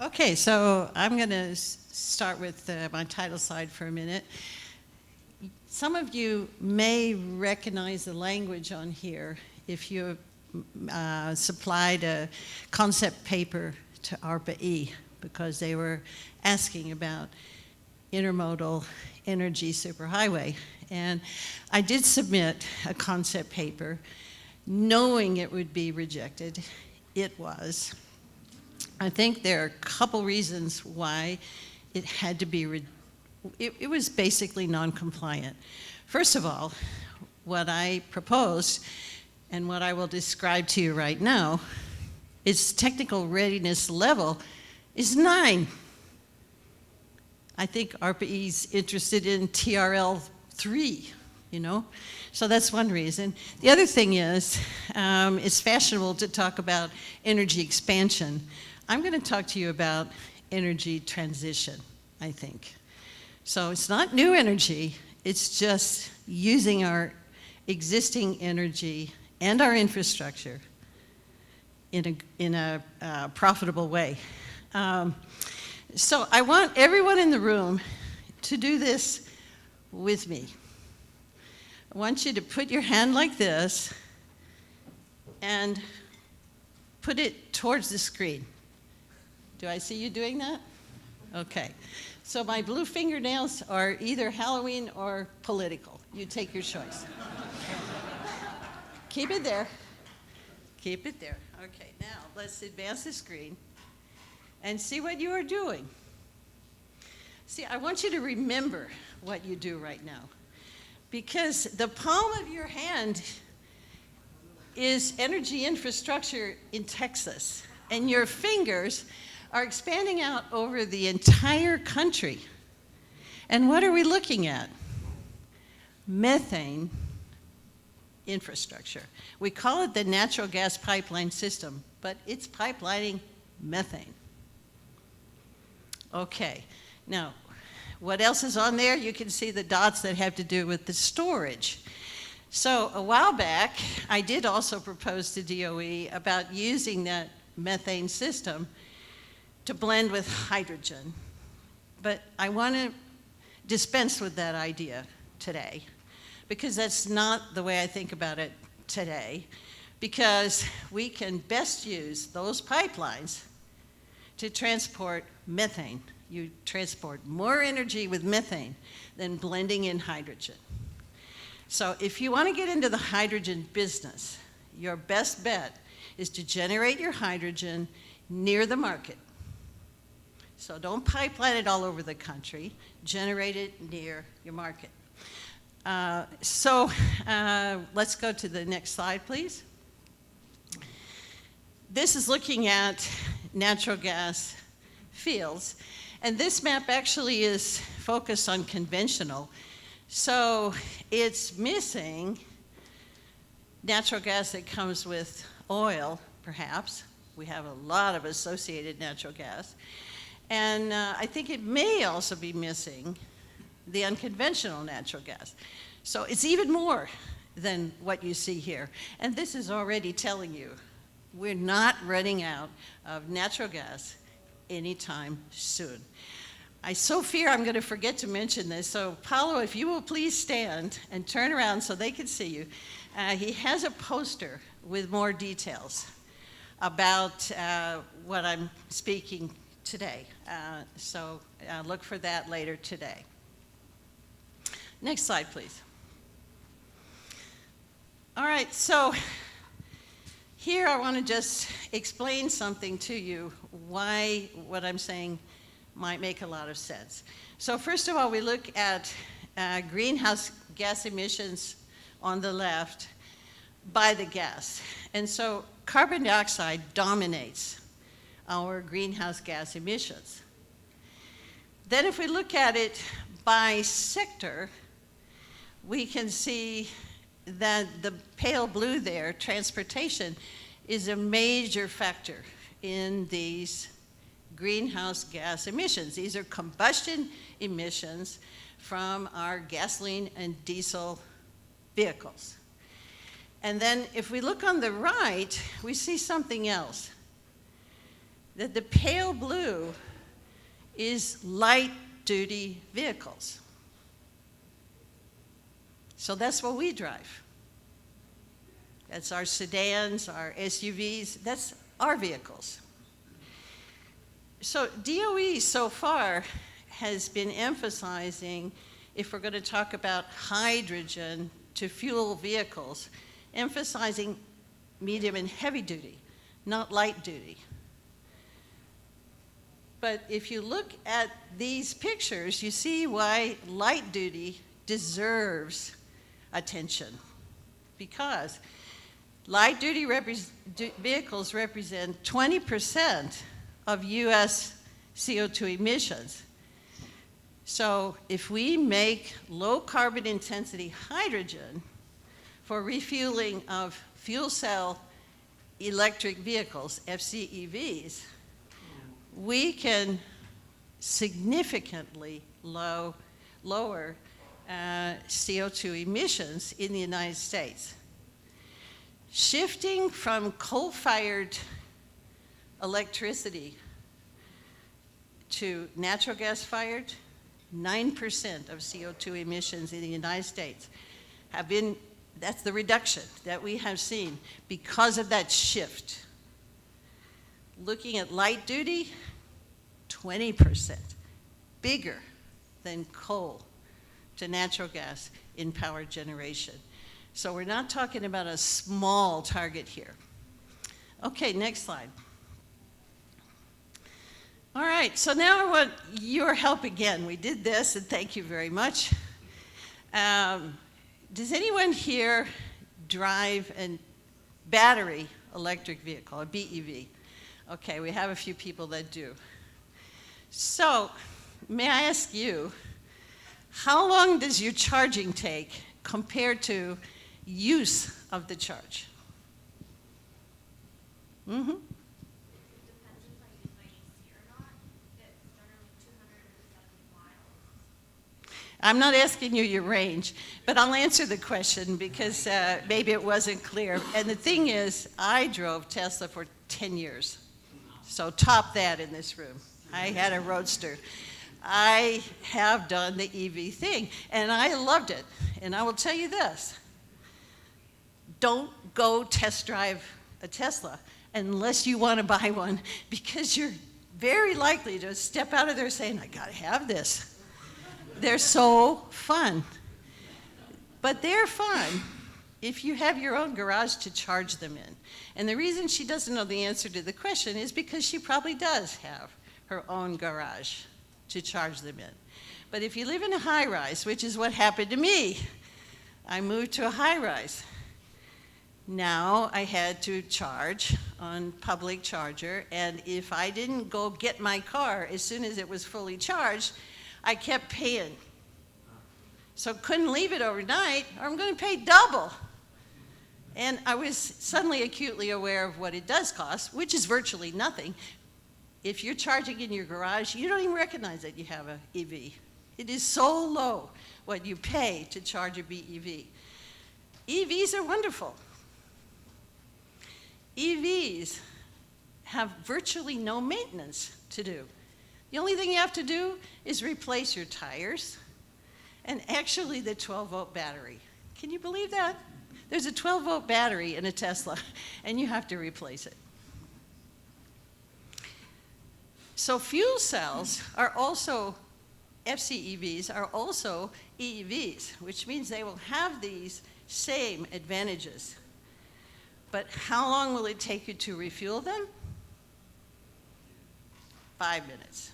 Okay, so I'm going to start with my title slide for a minute. Some of you may recognize the language on here if you supplied a concept paper to ARPA-E, because they were asking about intermodal energy superhighway. And I did submit a concept paper knowing it would be rejected. It was. I think there are a couple reasons why it had to be, it was basically non-compliant. First of all, what I proposed and what I will describe to you right now, its technical readiness level is 9. I think ARPA-E's interested in TRL 3, you know? So that's one reason. The other thing is, it's fashionable to talk about energy expansion. I'm going to talk to you about energy transition, I think. So it's not new energy, it's just using our existing energy and our infrastructure in a profitable way. So I want everyone in the room to do this with me. I want you to put your hand like this and put it towards the screen. Do I see you doing that? Okay. So my blue fingernails are either Halloween or political. You take your choice. Keep it there. Keep it there. Okay, now let's advance the screen and see what you are doing. See, I want you to remember what you do right now, because the palm of your hand is energy infrastructure in Texas, and your fingers are expanding out over the entire country. And what are we looking at? Methane infrastructure. We call it the natural gas pipeline system, but it's pipelining methane. Okay, now, what else is on there? You can see the dots that have to do with the storage. So a while back, I did also propose to DOE about using that methane system to blend with hydrogen. But I want to dispense with that idea today, because that's not the way I think about it today, because we can best use those pipelines to transport methane. You transport more energy with methane than blending in hydrogen. So if you want to get into the hydrogen business, your best bet is to generate your hydrogen near the market. So don't pipeline it all over the country, generate it near your market. Let's go to the next slide, please. This is looking at natural gas fields, and this map actually is focused on conventional. So it's missing natural gas that comes with oil, perhaps. We have a lot of associated natural gas. And I think it may also be missing the unconventional natural gas. So it's even more than what you see here. And this is already telling you we're not running out of natural gas anytime soon. I so fear I'm going to forget to mention this. So Paulo, if you will please stand and turn around so they can see you. He has a poster with more details about what I'm speaking today. So look for that later today. Next slide, please. All right, so here I want to just explain something to you, why what I'm saying might make a lot of sense. So first of all, we look at greenhouse gas emissions on the left by the gas. And so carbon dioxide dominates our greenhouse gas emissions. Then if we look at it by sector, we can see that the pale blue there, transportation, is a major factor in these greenhouse gas emissions. These are combustion emissions from our gasoline and diesel vehicles. And then if we look on the right, we see something else. that the pale blue is light-duty vehicles. So that's what we drive. That's our sedans, our SUVs, that's our vehicles. So DOE so far has been emphasizing, if we're going to talk about hydrogen to fuel vehicles, emphasizing medium and heavy duty, not light duty. But if you look at these pictures, you see why light duty deserves attention. Because light duty vehicles represent 20% of US CO2 emissions. So if we make low carbon intensity hydrogen for refueling of fuel cell electric vehicles, FCEVs, we can significantly lower CO2 emissions in the United States. Shifting from coal-fired electricity to natural gas-fired, 9% of CO2 emissions in the United States have been, that's the reduction that we have seen because of that shift. Looking at light duty, 20%, bigger than coal to natural gas in power generation. So we're not talking about a small target here. Okay, next slide. All right, so now I want your help again. We did this, and thank you very much. Does anyone here drive a battery electric vehicle, a BEV? Okay, we have a few people that do. So, may I ask you, how long does your charging take compared to use of the charge? Mm-hmm. I'm not asking you your range, but I'll answer the question because maybe it wasn't clear. And the thing is, I drove Tesla for 10 years. So top that in this room. I had a Roadster. I have done the EV thing, and I loved it. And I will tell you this. Don't go test drive a Tesla unless you want to buy one, because you're very likely to step out of there saying, I gotta have this. They're so fun. But they're fun if you have your own garage to charge them in. And the reason she doesn't know the answer to the question is because she probably does have her own garage to charge them in. But if you live in a high-rise, which is what happened to me, I moved to a high-rise. Now I had to charge on public charger, and if I didn't go get my car as soon as it was fully charged, I kept paying. So couldn't leave it overnight, or I'm going to pay double. And I was suddenly acutely aware of what it does cost, which is virtually nothing. If you're charging in your garage, you don't even recognize that you have an EV. It is so low what you pay to charge a BEV. EVs are wonderful. EVs have virtually no maintenance to do. The only thing you have to do is replace your tires and actually the 12-volt battery. Can you believe that? There's a 12-volt battery in a Tesla, and you have to replace it. So fuel cells are also, FCEVs are also EVs, which means they will have these same advantages. But how long will it take you to refuel them? 5 minutes.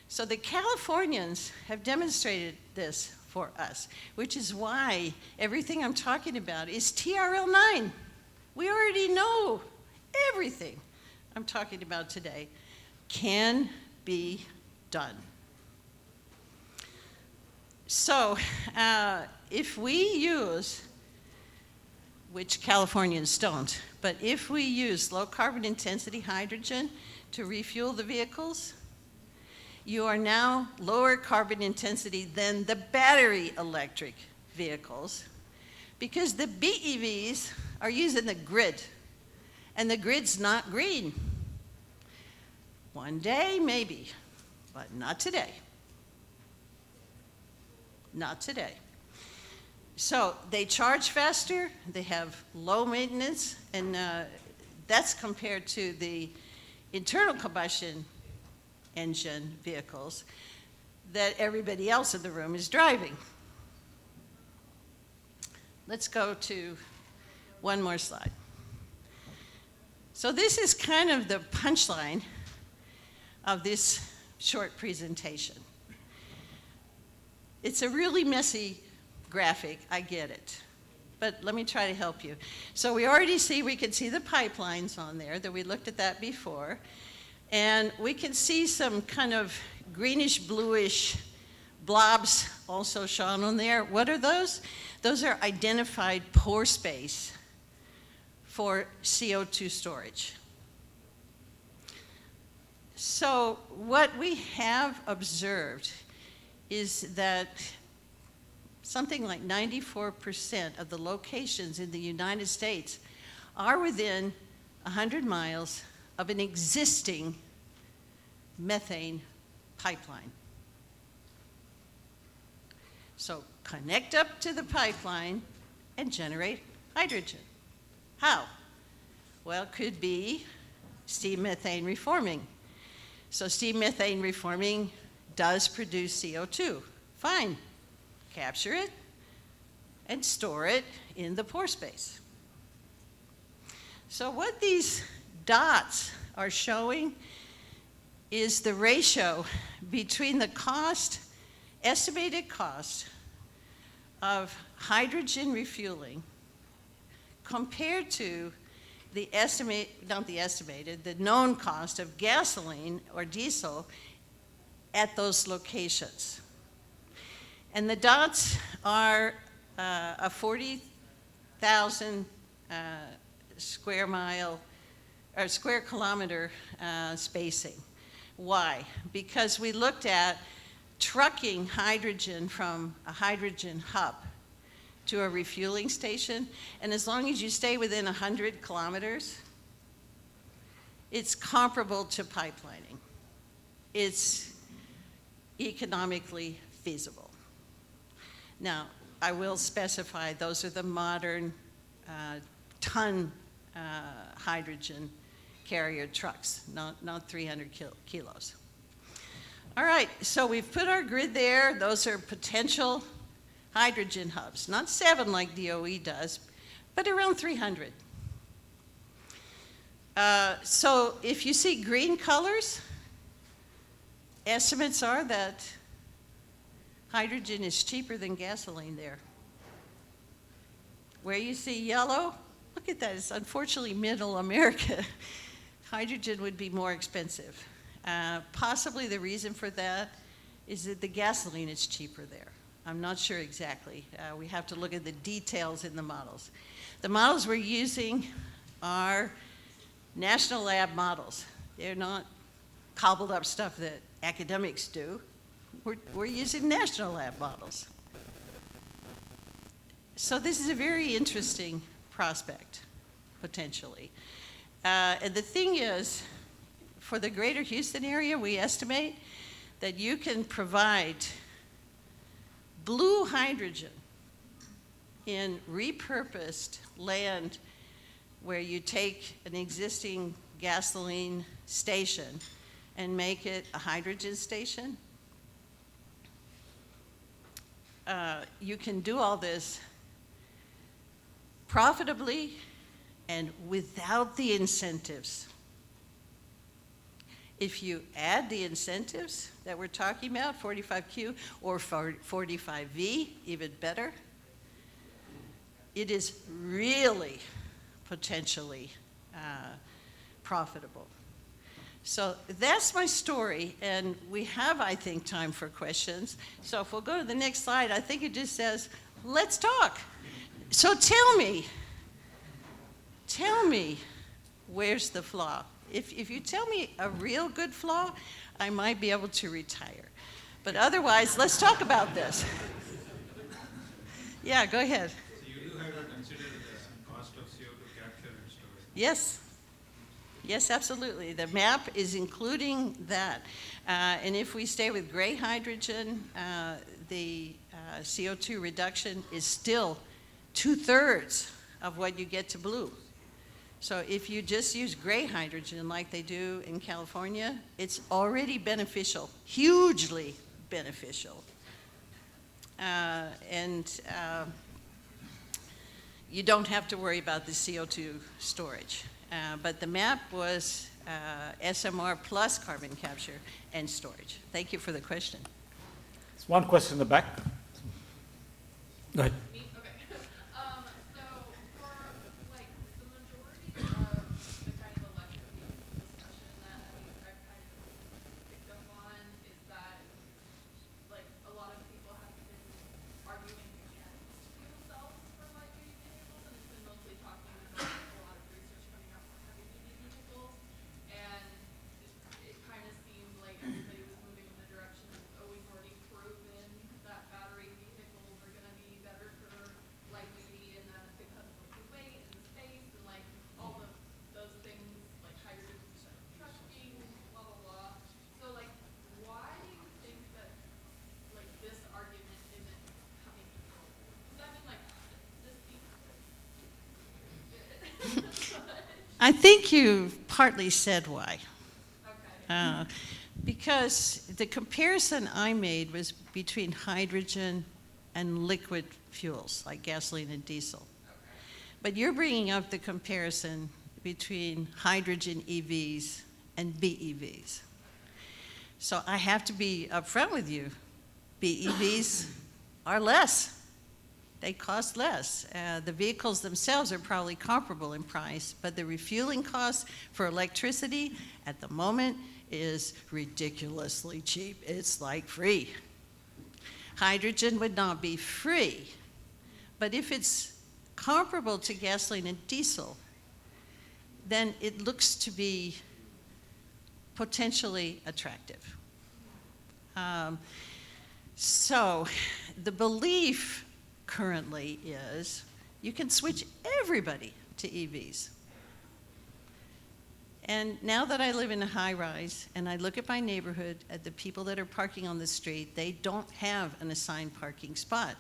So the Californians have demonstrated this for us, which is why everything I'm talking about is TRL 9. We already know everything I'm talking about today can be done. So if we use, which Californians don't, but if we use low carbon intensity hydrogen to refuel the vehicles, you are now lower carbon intensity than the battery electric vehicles, because the BEVs are using the grid, and the grid's not green. One day, maybe, but not today. Not today. So they charge faster, they have low maintenance, and that's compared to the internal combustion engine vehicles that everybody else in the room is driving. Let's go to one more slide. So this is kind of the punchline of this short presentation. It's a really messy graphic, I get it, but let me try to help you. So we can see the pipelines on there, that we looked at that before, and we can see some kind of greenish bluish blobs also shown on there. What are those? Those are identified pore space for CO2 storage. So what we have observed is that something like 94% of the locations in the United States are within 100 miles of an existing methane pipeline. So connect up to the pipeline and generate hydrogen. How? Well, it could be steam methane reforming. So steam methane reforming does produce CO2. Fine. Capture it and store it in the pore space. So what these dots are showing is the ratio between the cost, estimated cost of hydrogen refueling compared to the known cost of gasoline or diesel at those locations. And the dots are a 40,000 square mile or square kilometer spacing. Why? Because we looked at trucking hydrogen from a hydrogen hub to a refueling station, and as long as you stay within 100 kilometers, it's comparable to pipelining. It's economically feasible. Now, I will specify those are the modern ton hydrogen carrier trucks, not 300 kilos. All right, so we've put our grid there. Those are potential hydrogen hubs, not 7 like DOE does, but around 300. So if you see green colors, estimates are that hydrogen is cheaper than gasoline there. Where you see yellow, look at that, it's unfortunately middle America. Hydrogen would be more expensive. Possibly the reason for that is that the gasoline is cheaper there. I'm not sure exactly. We have to look at the details in the models. The models we're using are national lab models. They're not cobbled up stuff that academics do. We're using national lab models. So this is a very interesting prospect, potentially. And the thing is, for the greater Houston area, we estimate that you can provide blue hydrogen in repurposed land where you take an existing gasoline station and make it a hydrogen station. You can do all this profitably and without the incentives. If you add the incentives that we're talking about, 45Q or 45V, even better, it is really potentially profitable. So that's my story, and we have, I think, time for questions. So if we'll go to the next slide, I think it just says, let's talk. So tell me, where's the flaw? If you tell me a real good flaw, I might be able to retire. But otherwise, let's talk about this. Yeah, go ahead. So you do have to consider the cost of CO2 capture and storage. Yes. Yes, absolutely. The map is including that. And if we stay with gray hydrogen, the CO2 reduction is still 2/3 of what you get to blue. So if you just use gray hydrogen like they do in California, it's already beneficial, hugely beneficial. You don't have to worry about the CO2 storage. But the map was SMR plus carbon capture and storage. Thank you for the question. There's one question in the back. Go ahead. I think you partly said why. Okay. Because the comparison I made was between hydrogen and liquid fuels like gasoline and diesel. Okay. But you're bringing up the comparison between hydrogen EVs and BEVs. So I have to be upfront with you. BEVs are less. They cost less. The vehicles themselves are probably comparable in price, but the refueling cost for electricity at the moment is ridiculously cheap. It's like free. Hydrogen would not be free, but if it's comparable to gasoline and diesel, then it looks to be potentially attractive. So the belief currently is you can switch everybody to EVs. And now that I live in a high-rise and I look at my neighborhood, at the people that are parking on the street, they don't have an assigned parking spot,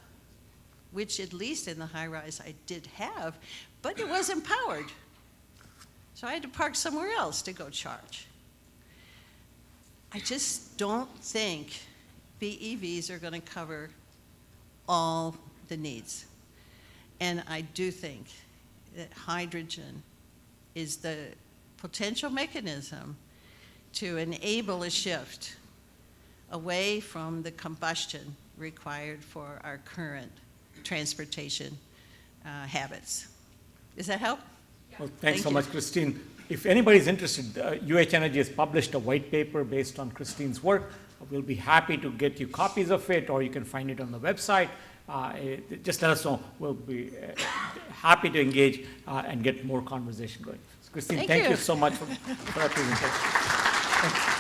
which at least in the high-rise I did have, but it wasn't powered. So I had to park somewhere else to go charge. I just don't think BEVs are going to cover all the needs. And I do think that hydrogen is the potential mechanism to enable a shift away from the combustion required for our current transportation habits. Does that help? Well, thanks so much, Christine. If anybody's interested, UH Energy has published a white paper based on Christine's work. We'll be happy to get you copies of it, or you can find it on the website. Just let us know. We'll be happy to engage and get more conversation going. So Christine, thank you so much for our presentation. Thank you.